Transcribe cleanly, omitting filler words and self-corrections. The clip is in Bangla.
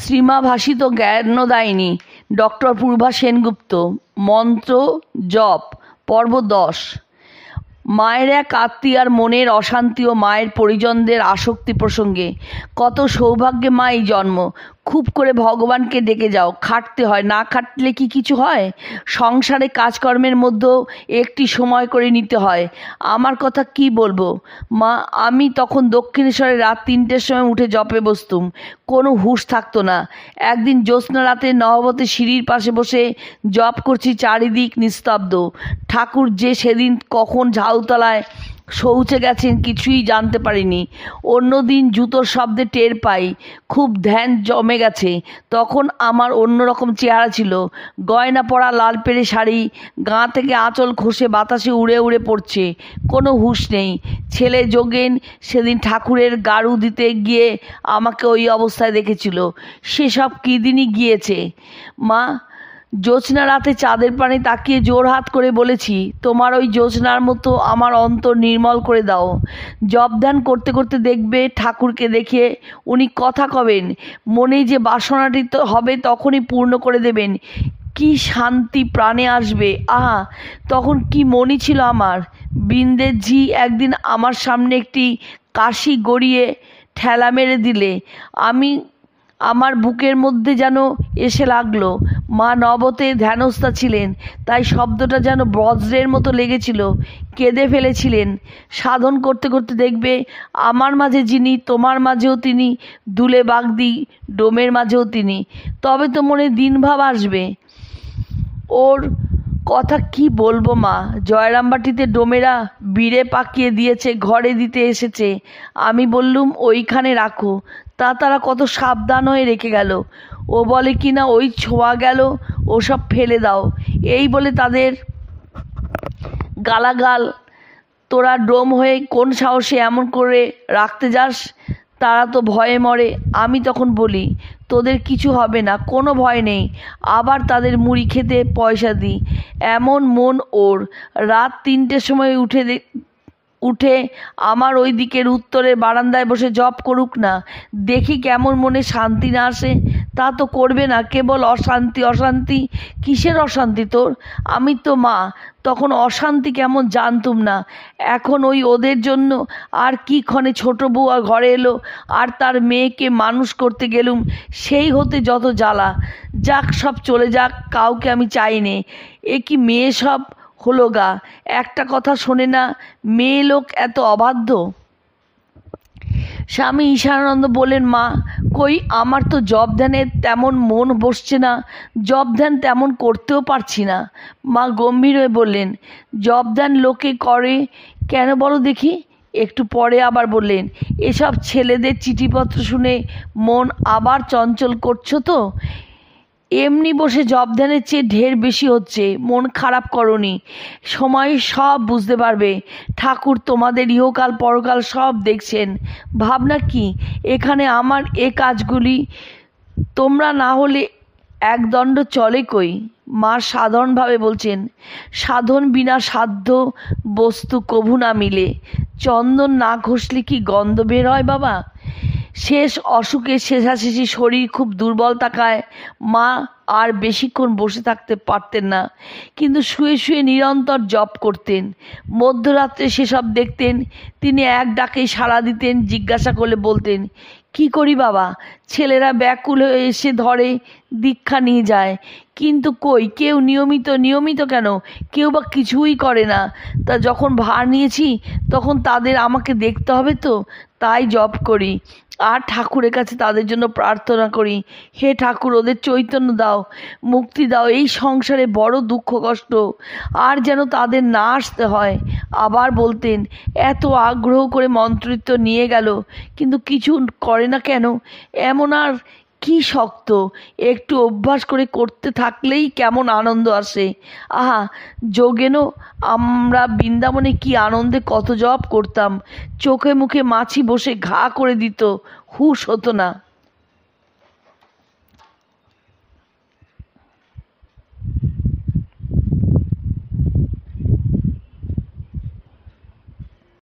শ্রীমা ভাষিত জ্ঞানদায়িনী ডক্টর পূর্বা সেনগুপ্ত। মন্ত্র জপ পর্ব 10। মায়ের এক আত্মীয়ার মনের অশান্তি ও মায়ের পরিজনদের আসক্তি প্রসঙ্গে। কত সৌভাগ্যে মা এই জন্ম। খুব করে ভগবানকে ডেকে যাও। খাটতে হয়, না খাটলে কি কিছু হয়? সংসারে কাজকর্মের মধ্যেও একটি সময় করে নিতে হয়। আমার কথা কি বলবো মা, আমি তখন দক্ষিণেশ্বরে রাত 3টের সময় উঠে জপে বসতুম। কোনো হুঁশ থাকতো না। একদিন জ্যোৎস্না রাতে নহবতে সিঁড়ির পাশে বসে জপ করছি, চারিদিক নিস্তব্ধ। ঠাকুর যে সেদিন কখন ঝাউতলায় শৌচে গেছেন কিছুই জানতে পারিনি। অন্যদিন জুতোর শব্দে টের পাই খুব ধ্যান জমে গেছে। তখন আমার অন্যরকম চেহারা ছিল। গয়না পরা লাল পেড়ে শাড়ি, গা থেকে আঁচল খসে বাতাসে উড়ে উড়ে পড়ছে। কোনো হুঁশ নেই। ছেলে যোগেন সেদিন ঠাকুরের গাড়ু দিতে গিয়ে আমাকে ওই অবস্থায় দেখেছিল। সেসব কী দিনই গিয়েছে মা। জ্যোৎস্না রাতে চাঁদের পানে তাকিয়ে জোরহাত করে বলেছি, তোমার ওই জ্যোৎস্নার মতো আমার অন্তর নির্মল করে দাও। জপ ধ্যান করতে করতে দেখবে ঠাকুরকে দেখে উনি কথা কবেন, মনে যে বাসনাটি তো হবে তখনই পূর্ণ করে দেবেন। কি শান্তি প্রাণে আসবে। আহা, তখন কি মনই ছিল আমার। বৃন্দের ঝি একদিন আমার সামনে একটি কাশি গড়িয়ে ঠেলা মেরে দিলে আমার বুকের মধ্যে যেন এসে লাগলো। মা নবতে ধ্যানস্থা ছিলেন, তাই শব্দটা যেন বজ্রের মতো লেগেছিল। কেঁদে ফেলেছিলেন। সাধন করতে করতে দেখবে আমার মাঝে যিনি, তোমার মাঝেও তিনি, দুলে বাগদি ডোমের মাঝেও তিনি। তবে তো মনে দিনভাব আসবে। ওর কথা কি বলবো মা। জয়রামবাটিতে ডোমেরা বিড়ে পাকিয়ে দিয়েছে, ঘরে দিতে এসেছে। আমি বললুম ওইখানে রাখো। তারা কত সাবধান হয়ে রেখে গেল। ও বলে কি না ওই ছোঁয়া গেল, ওসব ফেলে দাও। এই বলে তাদের গালাগাল। তোরা ডোম হয়ে কোন সাহসে এমন করে রাখতে যাস? তারা তো ভয়ে মরে। আমি তখন বলি, তোদের কিছু হবে না, কোনো ভয় নেই। আবার তাদের মুড়ি খেতে পয়সা দিই। এমন মন ওর। রাত 3টের সময় উঠে আমার ওই দিকের উত্তরের বারান্দায় বসে জপ করুক না, দেখি কেমন মনে শান্তি না আসে। তা তো করবে না, কেবল অশান্তি অশান্তি। কিসের অশান্তি তোর? আমি তো মা, তখন অশান্তি কেমন জানতুম না। এখন ওই ওদের জন্য আর কি ক্ষণে ছোট বউ ঘরে এলো, আর তার মেয়েকে মানুষ করতে গেলুম, সেই হতে যত জ্বালা। যাক, সব চলে যাক, কাউকে আমি চাই নে। এ কি মেয়ে সব হলো গা, একটা কথা শোনে না। মেয়ে লোক এত অবাধ্য। স্বামী ঈশানানন্দ বললেন, মা কই, আমার তো জপ ধ্যানে তেমন মন বসছে না, জপ ধ্যান তেমন করতেও পারছি না। মা গম্ভীর হয়ে বললেন, জপ ধ্যান লোকে করে কেন বলো দেখি? একটু পরে আবার বললেন, এসব ছেলেদের চিঠিপত্র শুনে মন আবার চঞ্চল করছো তো? এমনি বসে জপ ধ্যানের চেয়ে ঢের বেশি হচ্ছে। মন খারাপ করনি, সময় সব বুঝতে পারবে। ঠাকুর তোমাদের ইহকাল পরকাল সব দেখছেন। ভাবনা কি এখানে আমার এ কাজগুলি তোমরা না হলে একদণ্ড চলে কই? মা সাধারণভাবে বলছেন, সাধন বিনা সাধ্য বস্তু কভু না মিলে। চন্দন না ঘষলে কি গন্ধ বের হয় বাবা? শেষ অসুখে শেষাশেষি শরীর খুব দুর্বল থাকায় মা আর বেশিক্ষণ বসে থাকতে পারতেন না, কিন্তু শুয়ে শুয়ে নিরন্তর জপ করতেন। মধ্যরাত্রে সেসব দেখতেন। তিনি এক ডাকেই সাড়া দিতেন। জিজ্ঞাসা করলে বলতেন, কি করি বাবা? ছেলেরা ব্যাকুল হয়ে এসে ধরে, দীক্ষা নিয়ে যায়, কিন্তু কই কেউ নিয়মিত কেন? কেউ বা কিছুই করে না। তা যখন ভার নিয়েছি তখন তাদের আমাকে দেখতে হবে তো, তাই জপ করি আর ঠাকুরের কাছে তাদের জন্য প্রার্থনা করি, হে ঠাকুর ওদের চৈতন্য দাও, মুক্তি দাও। এই সংসারে বড় দুঃখ কষ্ট, আর যেন তাদের না আসতে হয়। আবার বলতেন, এত আগ্রহ করে মন্ত্রিত্ব নিয়ে গেল, কিন্তু কিছু করে না কেন? এমন আর কি শক্ত? একটু অভ্যাস করে করতে থাকলেই কেমন আনন্দ আসে। আহা, যোগেনও আমরা বৃন্দাবনে কি আনন্দে কত জপ করতাম। চোখে মুখে মাছি বসে ঘা করে দিত, হুঁশ হতো না।